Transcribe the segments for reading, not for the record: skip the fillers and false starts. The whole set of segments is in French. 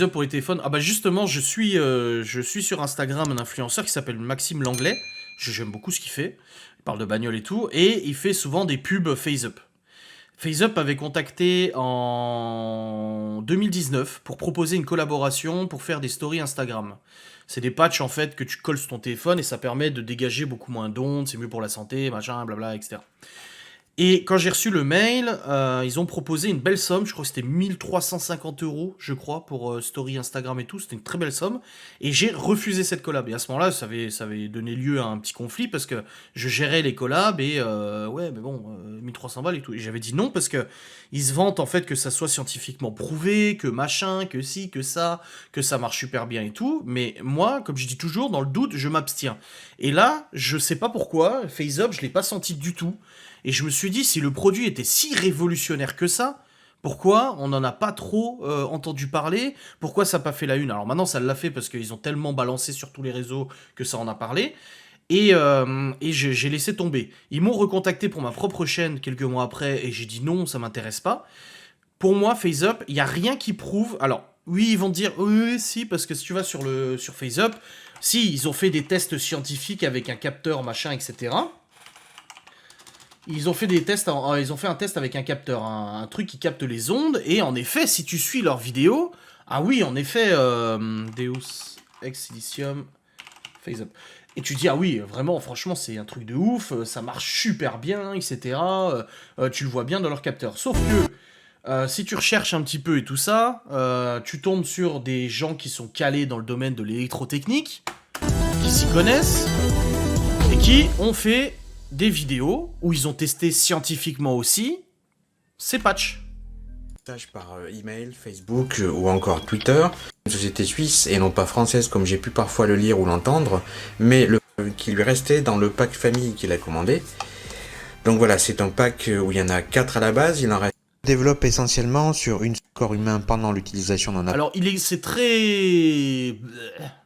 FaceUp pour les téléphones. Ah bah justement, je suis sur Instagram un influenceur qui s'appelle Maxime Langlais. J'aime beaucoup ce qu'il fait. Il parle de bagnole et tout. Et il fait souvent des pubs FaceUp. FaceUp avait contacté en 2019 pour proposer une collaboration pour faire des stories Instagram. C'est des patchs en fait que tu colles sur ton téléphone et ça permet de dégager beaucoup moins d'ondes, c'est mieux pour la santé, machin, blabla, etc. Et quand j'ai reçu le mail, ils ont proposé une belle somme, je crois que c'était 1350 €, je crois, pour Story Instagram et tout, c'était une très belle somme, et j'ai refusé cette collab. Et à ce moment-là, ça avait donné lieu à un petit conflit, parce que je gérais les collabs, et ouais, mais bon, 1300 balles et tout. Et j'avais dit non, parce que ils se vantent en fait que ça soit scientifiquement prouvé, que machin, que ci, que ça marche super bien et tout, mais moi, comme je dis toujours, dans le doute, je m'abstiens. Et là, je sais pas pourquoi, FaceUp, je l'ai pas senti du tout. Et je me suis dit, si le produit était si révolutionnaire que ça, pourquoi on n'en a pas trop entendu parler? Pourquoi ça n'a pas fait la une? Alors maintenant, ça l'a fait parce qu'ils ont tellement balancé sur tous les réseaux que ça en a parlé. Et j'ai laissé tomber. Ils m'ont recontacté pour ma propre chaîne quelques mois après et j'ai dit non, ça m'intéresse pas. Pour moi, FaceUp, il n'y a rien qui prouve. Alors, oui, ils vont te dire oui, si, parce que si tu vas sur FaceUp, si, ils ont fait des tests scientifiques avec un capteur, machin, etc. Ils ont fait ils ont fait un test avec un capteur, un truc qui capte les ondes, et en effet, si tu suis leurs vidéos, ah oui, en effet, Deus Ex Silicium FaceUp. Et tu dis, ah oui, vraiment, franchement, c'est un truc de ouf, ça marche super bien, etc. Tu le vois bien dans leur capteur. Sauf que, si tu recherches un petit peu et tout ça, tu tombes sur des gens qui sont calés dans le domaine de l'électrotechnique, qui s'y connaissent, et qui ont fait des vidéos où ils ont testé scientifiquement aussi ces patchs. Par email, Facebook ou encore Twitter, une société suisse et non pas française comme j'ai pu parfois le lire ou l'entendre, mais qui lui restait dans le pack famille qu'il a commandé. Donc voilà, c'est un pack où il y en a 4 à la base, il en reste. Développe essentiellement sur une corps humain pendant l'utilisation d'un appareil. Alors c'est très...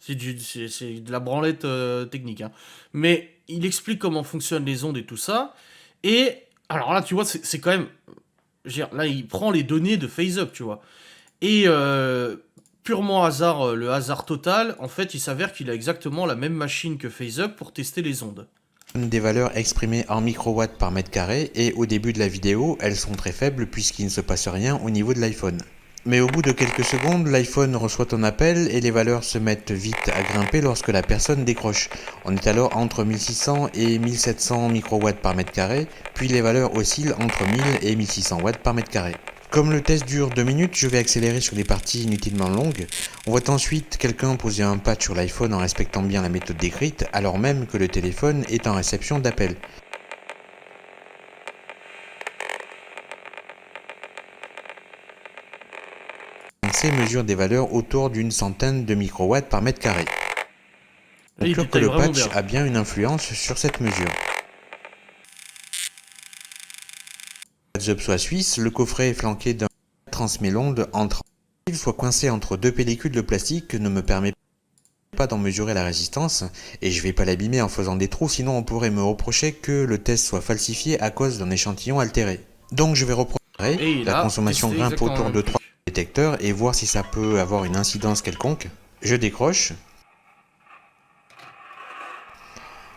C'est de la branlette technique, hein. Mais il explique comment fonctionnent les ondes et tout ça. Et alors là, tu vois, c'est quand même... Je veux dire, là, il prend les données de FaceUp, tu vois. Et purement hasard, le hasard total, en fait, il s'avère qu'il a exactement la même machine que FaceUp pour tester les ondes. Des valeurs exprimées en microwatts par mètre carré, et au début de la vidéo, elles sont très faibles puisqu'il ne se passe rien au niveau de l'iPhone. Mais au bout de quelques secondes, l'iPhone reçoit ton appel et les valeurs se mettent vite à grimper lorsque la personne décroche. On est alors entre 1600 et 1700 microwatts par mètre carré, puis les valeurs oscillent entre 1000 et 1600 watts par mètre carré. Comme le test dure 2 minutes, je vais accélérer sur des parties inutilement longues. On voit ensuite quelqu'un poser un patch sur l'iPhone en respectant bien la méthode décrite, alors même que le téléphone est en réception d'appel. Mesure des valeurs autour d'une centaine de microwatts par mètre carré. On conclut que le patch a bien une influence sur cette mesure. FaceUp soit suisse, le coffret est flanqué d'un transmet l'onde entre il soit coincé entre deux pellicules de plastique ne me permet pas d'en mesurer la résistance et je vais pas l'abîmer en faisant des trous, sinon on pourrait me reprocher que le test soit falsifié à cause d'un échantillon altéré. Donc je vais reprocher la consommation grimpe autour de 3 détecteurs et voir si ça peut avoir une incidence quelconque. Je décroche.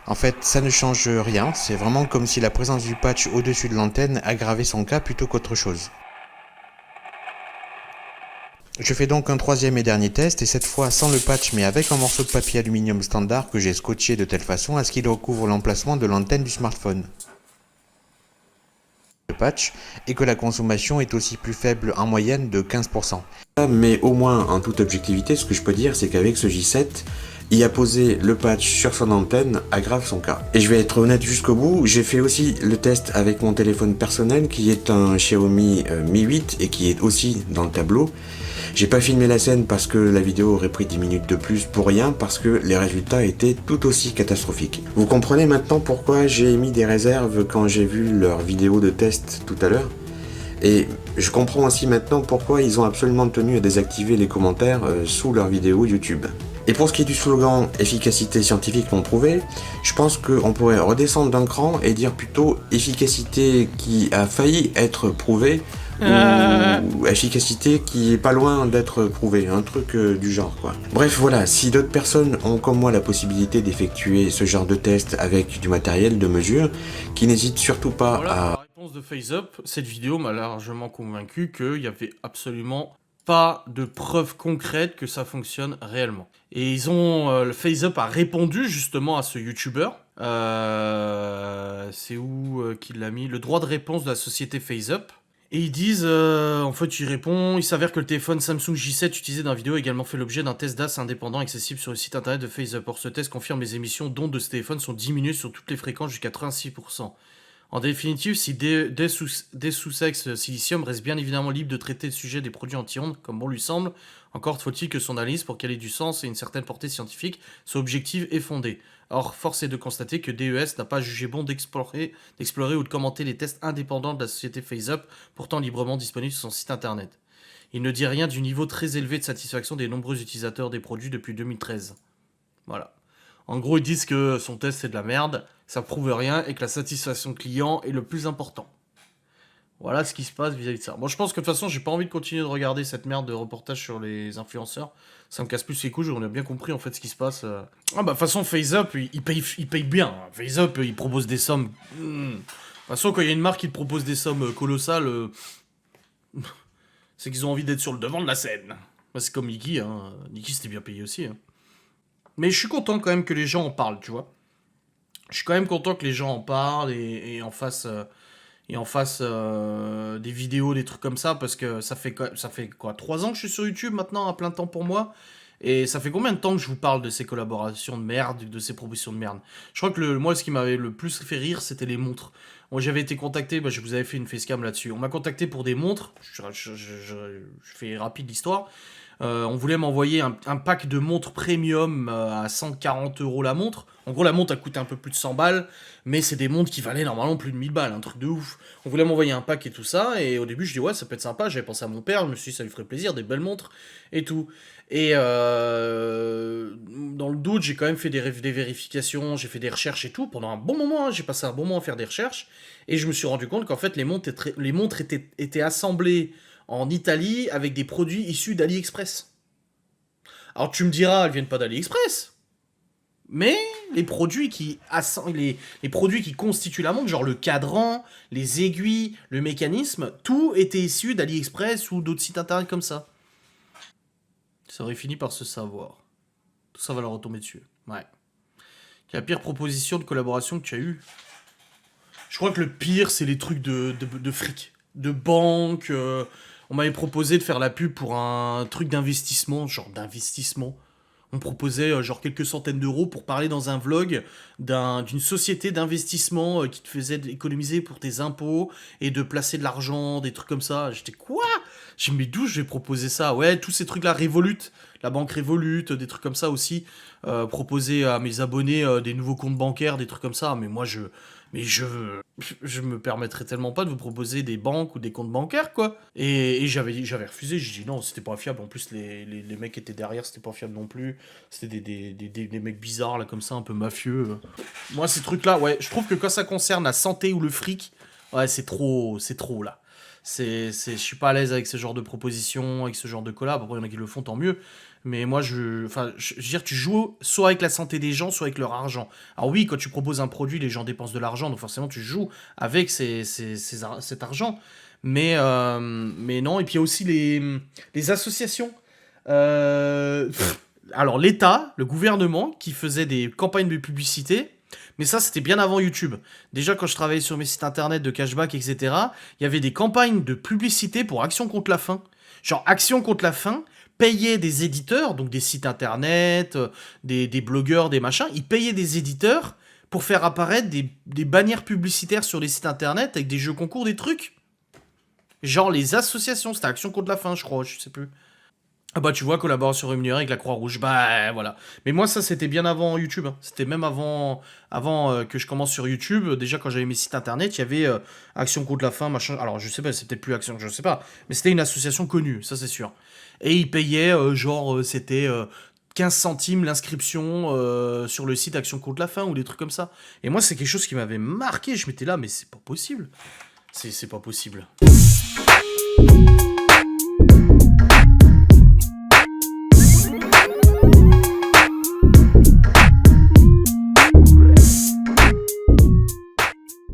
En fait, ça ne change rien, c'est vraiment comme si la présence du patch au-dessus de l'antenne aggravait son cas plutôt qu'autre chose. Je fais donc un troisième et dernier test, et cette fois sans le patch mais avec un morceau de papier aluminium standard que j'ai scotché de telle façon à ce qu'il recouvre l'emplacement de l'antenne du smartphone. Patch et que la consommation est aussi plus faible en moyenne de 15%. Mais au moins en toute objectivité, ce que je peux dire c'est qu'avec ce J7, y a posé le patch sur son antenne aggrave son cas. Et je vais être honnête jusqu'au bout, j'ai fait aussi le test avec mon téléphone personnel qui est un Xiaomi Mi 8 et qui est aussi dans le tableau. J'ai pas filmé la scène parce que la vidéo aurait pris 10 minutes de plus pour rien, parce que les résultats étaient tout aussi catastrophiques. Vous comprenez maintenant pourquoi j'ai émis des réserves quand j'ai vu leur vidéo de test tout à l'heure. Et je comprends aussi maintenant pourquoi ils ont absolument tenu à désactiver les commentaires sous leur vidéo YouTube. Et pour ce qui est du slogan « efficacité scientifique non prouvée », je pense qu'on pourrait redescendre d'un cran et dire plutôt « efficacité qui a failli être prouvée » ou efficacité qui est pas loin d'être prouvée, un truc du genre quoi. Bref voilà, si d'autres personnes ont comme moi la possibilité d'effectuer ce genre de test avec du matériel de mesure, qui n'hésitent surtout pas Voilà pour à... la réponse de FaceUp. Cette vidéo m'a largement convaincu qu'il y avait absolument pas de preuves concrètes que ça fonctionne réellement. Et ils ont... le FaceUp a répondu justement à ce YouTuber. C'est où qu'il l'a mis? Le droit de réponse de la société FaceUp. Et ils disent, en fait, il répond, il s'avère que le téléphone Samsung J7 utilisé dans la vidéo a également fait l'objet d'un test DAS indépendant accessible sur le site internet de FaceUp. Or, ce test confirme les émissions d'ondes de ce téléphone sont diminuées sur toutes les fréquences jusqu'à 86%. En définitive, si des sous-sexes silicium reste bien évidemment libre de traiter le sujet des produits anti-ondes comme bon lui semble, encore faut-il que son analyse, pour qu'elle ait du sens et une certaine portée scientifique, soit objective et fondée. Or, force est de constater que DES n'a pas jugé bon d'explorer ou de commenter les tests indépendants de la société FaceUp, pourtant librement disponibles sur son site internet. Il ne dit rien du niveau très élevé de satisfaction des nombreux utilisateurs des produits depuis 2013. Voilà. En gros, ils disent que son test c'est de la merde, ça prouve rien et que la satisfaction client est le plus important. Voilà ce qui se passe vis-à-vis de ça. Bon, je pense que de toute façon, j'ai pas envie de continuer de regarder cette merde de reportage sur les influenceurs. Ça me casse plus les couilles, on a bien compris en fait ce qui se passe. Ah bah, de toute façon, FaceUp, il paye bien. FaceUp, il propose des sommes. De toute façon, quand il y a une marque qui te propose des sommes colossales, c'est qu'ils ont envie d'être sur le devant de la scène. Bah, c'est comme Niki, hein. Niki c'était bien payé aussi. Hein. Mais je suis content quand même que les gens en parlent, tu vois. Je suis quand même content que les gens en parlent et en fassent, des vidéos, des trucs comme ça, parce que ça fait quoi 3 ans que je suis sur YouTube maintenant, à plein temps pour moi. Et ça fait combien de temps que je vous parle de ces collaborations de merde, de ces propositions de merde? Je crois que moi, ce qui m'avait le plus fait rire, c'était les montres. Moi, j'avais été contacté, je vous avais fait une facecam là-dessus. On m'a contacté pour des montres, je fais rapide l'histoire. On voulait m'envoyer un pack de montres premium à 140 € la montre. En gros, la montre a coûté un peu plus de 100 balles, mais c'est des montres qui valaient normalement plus de 1000 balles, un truc de ouf. On voulait m'envoyer un pack et tout ça, et au début, je dis ouais, ça peut être sympa. J'avais pensé à mon père, je me suis dit ça lui ferait plaisir, des belles montres et tout. Et dans le doute, j'ai quand même fait des vérifications, j'ai fait des recherches et tout. Pendant un bon moment, hein, j'ai passé un bon moment à faire des recherches, et je me suis rendu compte qu'en fait, les montres étaient assemblées en Italie avec des produits issus d'AliExpress. Alors tu me diras, elles viennent pas d'AliExpress, mais les produits les produits qui constituent la montre, genre le cadran, les aiguilles, le mécanisme, tout était issu d'AliExpress ou d'autres sites internet comme ça. Ça aurait fini par se savoir. Tout ça va leur retomber dessus. Ouais. Quelle est la pire proposition de collaboration que tu as eue? Je crois que le pire, c'est les trucs de fric. De banque. On m'avait proposé de faire la pub pour un truc d'investissement, genre d'investissement. On proposait genre quelques centaines d'euros pour parler dans un vlog d'une société d'investissement qui te faisait économiser pour tes impôts et de placer de l'argent, des trucs comme ça. J'étais quoi? J'ai dit mais d'où je vais proposer ça? Ouais, tous ces trucs-là, Revolut, la banque Revolut, des trucs comme ça aussi. Proposer à mes abonnés des nouveaux comptes bancaires, des trucs comme ça. Mais moi, je me permettrais tellement pas de vous proposer des banques ou des comptes bancaires, quoi. Et j'avais refusé, j'ai dit non, c'était pas fiable. En plus, les mecs qui étaient derrière, c'était pas fiable non plus. C'était des mecs bizarres, là, comme ça, un peu mafieux. Moi, ces trucs-là, ouais, je trouve que quand ça concerne la santé ou le fric, ouais, c'est trop, là. Je suis pas à l'aise avec ce genre de propositions, avec ce genre de collab. Après, il y en a qui le font, tant mieux. Mais moi, je veux dire, tu joues soit avec la santé des gens, soit avec leur argent. Alors oui, quand tu proposes un produit, les gens dépensent de l'argent, donc forcément, tu joues avec cet argent. Mais non, et puis il y a aussi les associations. Alors l'État, le gouvernement, qui faisait des campagnes de publicité. Mais ça, c'était bien avant YouTube. Déjà, quand je travaillais sur mes sites internet de cashback, etc., il y avait des campagnes de publicité pour Action contre la faim. Genre, Action contre la faim payait des éditeurs, donc des sites internet, des blogueurs, des machins. Ils payaient des éditeurs pour faire apparaître des bannières publicitaires sur les sites internet avec des jeux concours, des trucs. Genre les associations, c'était Action contre la faim, je crois, je sais plus. Ah bah tu vois, collaboration rémunérée avec la Croix-Rouge, bah voilà. Mais moi ça c'était bien avant YouTube, hein. C'était même avant que je commence sur YouTube. Déjà quand j'avais mes sites internet, il y avait Action contre la faim, machin. Alors je sais pas, c'est peut-être plus Action, je sais pas. Mais c'était une association connue, ça c'est sûr. Et ils payaient, c'était 15 centimes l'inscription sur le site Action contre la faim ou des trucs comme ça. Et moi c'est quelque chose qui m'avait marqué, je m'étais là, mais c'est pas possible. C'est pas possible.